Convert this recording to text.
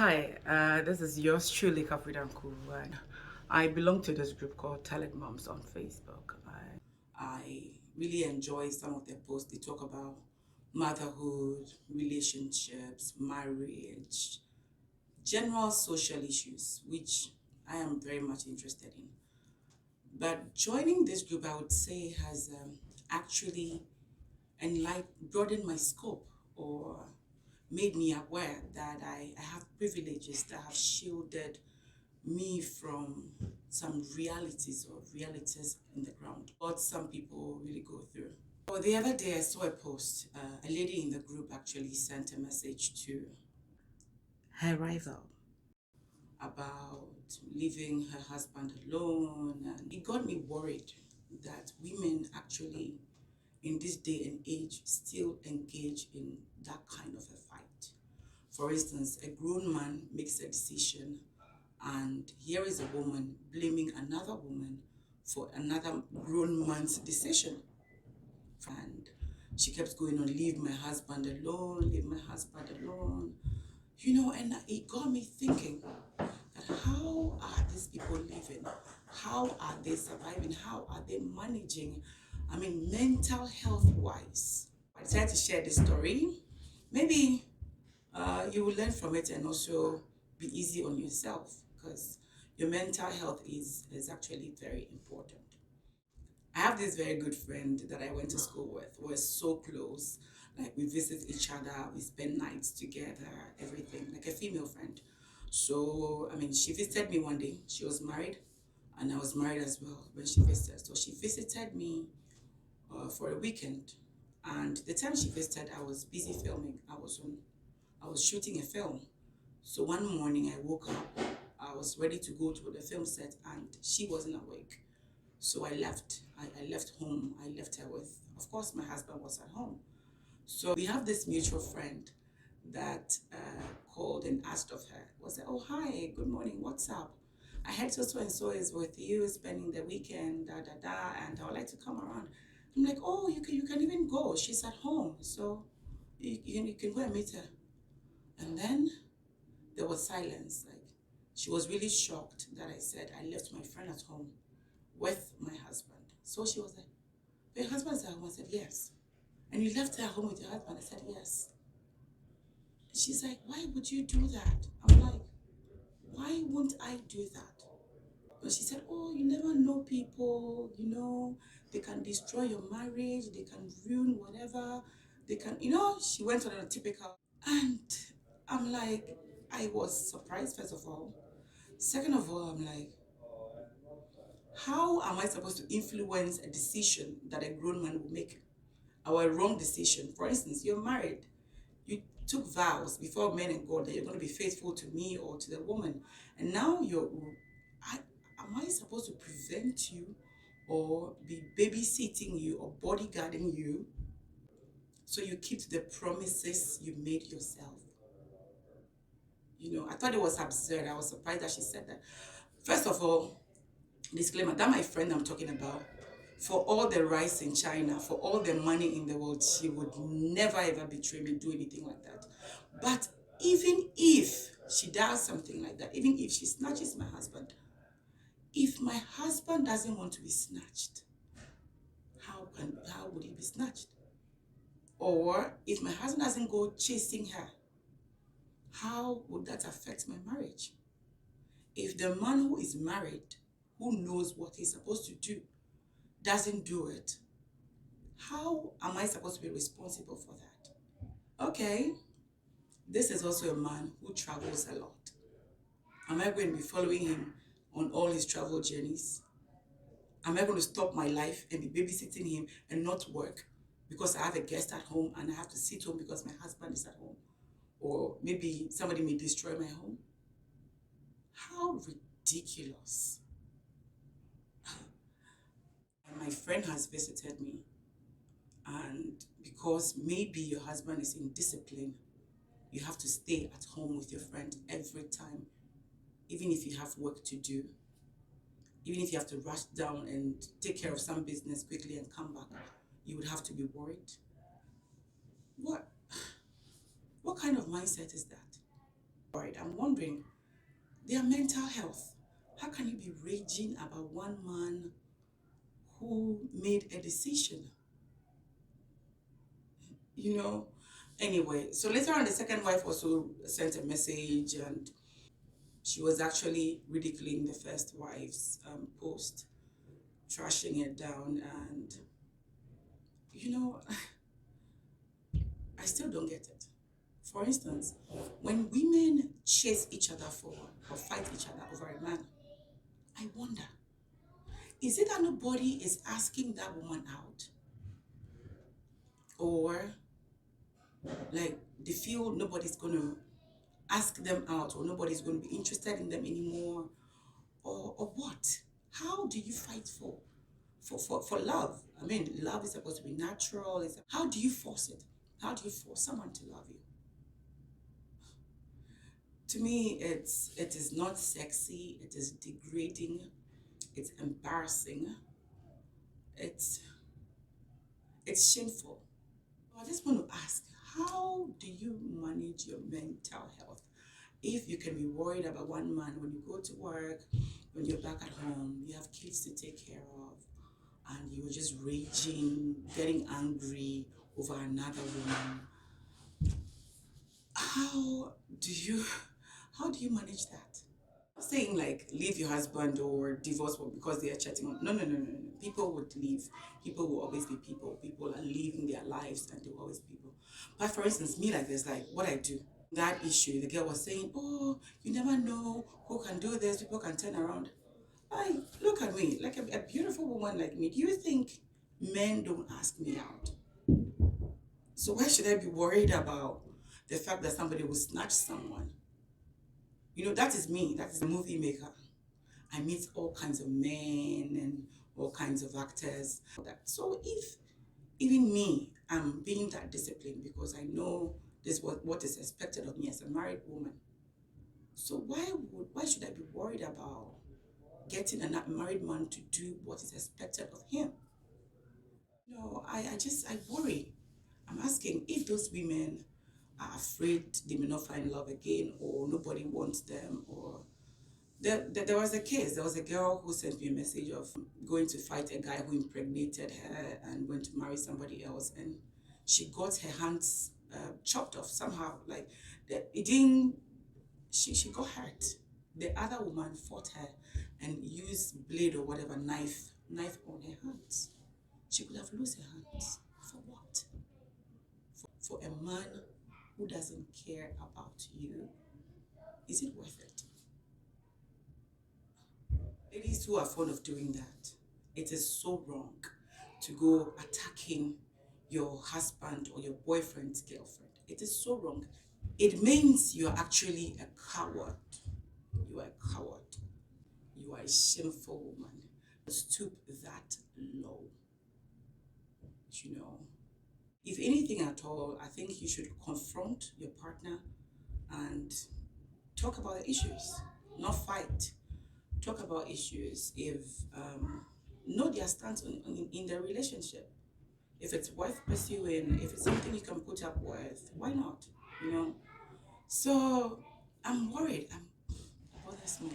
Hi, this is yours truly, Kapridanku, and I belong to this group called Talent Moms on Facebook. I really enjoy some of their posts. They talk about motherhood, relationships, marriage, general social issues, which I am very much interested in. But joining this group, I would say, has actually broadened my scope or made me aware that I have privileges that have shielded me from some realities in the ground, what some people really go through. Well, the other day I saw a post. A lady in the group actually sent a message to her rival about leaving her husband alone, and it got me worried that women actually in this day and age still engage in that kind of a fight. For instance, a grown man makes a decision, and here is a woman blaming another woman for another grown man's decision. And she kept going on, leave my husband alone, leave my husband alone. And it got me thinking that how are these people living? How are they surviving? How are they managing? I mean, mental health wise. I decided to share this story. Maybe you will learn from it and also be easy on yourself because your mental health is actually very important. I have this very good friend that I went to school with. We're so close. Like we visit each other, we spend nights together, everything, like a female friend. So, I mean, she visited me one day. She was married, and I was married as well when she visited. So she visited me for a weekend. And the time she visited, I was busy filming. I was shooting a film. So one morning I woke up, I was ready to go to the film set, and she wasn't awake. So I left. I left home. I left her with, of course, my husband was at home. So we have this mutual friend that called and asked of her, was like, oh, hi, good morning, what's up? I heard so and so is with you spending the weekend, and I would like to come around. I'm like, oh, you can even go. She's at home. So you can go and meet her. And then there was silence. Like she was really shocked that I said I left my friend at home with my husband. So she was like, "But your husband's at home?" I said, "Yes." "And you left her at home with your husband?" I said, "Yes." She's like, "Why would you do that?" I'm like, "Why won't I do that?" But she said, "Oh, you never know people, they can destroy your marriage, they can ruin whatever, they can, she went on a typical. And I'm like, I was surprised, first of all. Second of all, I'm like, how am I supposed to influence a decision that a grown man will make? Or a wrong decision. For instance, you're married. You took vows before men and God that you're going to be faithful to me or to the woman. And now I, am I supposed to prevent you or be babysitting you or bodyguarding you so you keep to the promises you made yourself? I thought it was absurd. I was surprised that she said that. First of all, disclaimer, that my friend I'm talking about, for all the rice in China, for all the money in the world, she would never ever betray me, do anything like that. But even if she does something like that, even if she snatches my husband, if my husband doesn't want to be snatched, how would he be snatched? Or if my husband doesn't go chasing her, how would that affect my marriage? If the man who is married, who knows what he's supposed to do, doesn't do it, how am I supposed to be responsible for that? Okay, this is also a man who travels a lot. Am I going to be following him on all his travel journeys? Am I going to stop my life and be babysitting him and not work because I have a guest at home and I have to sit home because my husband is at home? Or maybe somebody may destroy my home? How ridiculous. And my friend has visited me, and because maybe your husband is in discipline, you have to stay at home with your friend every time, even if you have work to do, even if you have to rush down and take care of some business quickly and come back, you would have to be worried. What what kind of mindset is that? Right, I'm wondering, their mental health. How can you be raging about one man who made a decision? You know? Anyway, so later on, the second wife also sent a message, and she was actually ridiculing the first wife's post, trashing it down. And, you know, I still don't get it. For instance, when women chase each other for or fight each other over a man, I wonder, is it that nobody is asking that woman out? Or like they feel nobody's gonna ask them out, or nobody's gonna be interested in them anymore? Or what? How do you fight for love? I mean, love is supposed to be natural. How do you force it? How do you force someone to love you? To me, it is not sexy, it is degrading, it's embarrassing, it's it's shameful. I just want to ask, how do you manage your mental health? If you can be worried about one man when you go to work, when you're back at home, you have kids to take care of, and you're just raging, getting angry over another woman, how do you how do you manage that? I'm saying like leave your husband or divorce because they are chatting on. No, no, no, no, no. People would leave. People will always be people. People are living their lives and they will always be people. But for instance, me like this, like what I do. That issue, the girl was saying, oh, you never know who can do this, people can turn around. I look at me, like a beautiful woman like me. Do you think men don't ask me out? So why should I be worried about the fact that somebody will snatch someone? You know, that is me. That is a movie maker. I meet all kinds of men and all kinds of actors. So if even me, I'm being that disciplined because I know this what is expected of me as a married woman. So why should I be worried about getting a married man to do what is expected of him? No, I worry. I'm asking if those women are afraid they may not find love again, or nobody wants them, or there was a case. There was a girl who sent me a message of going to fight a guy who impregnated her and went to marry somebody else, and she got her hands chopped off somehow. Like it didn't. She got hurt. The other woman fought her and used blade or whatever knife on her hands. She could have lost her hands. For what? For a man who doesn't care about you, is it worth it? Ladies who are fond of doing that, it is so wrong to go attacking your husband or your boyfriend's girlfriend. It is so wrong. It means you are actually a coward. You are a coward. You are a shameful woman. Stoop that low. You know, if anything at all, I think you should confront your partner and talk about the issues, not fight. Talk about issues. If know their stance in the relationship. If it's worth pursuing, if it's something you can put up with, why not? You know. So I'm worried. It bothers me.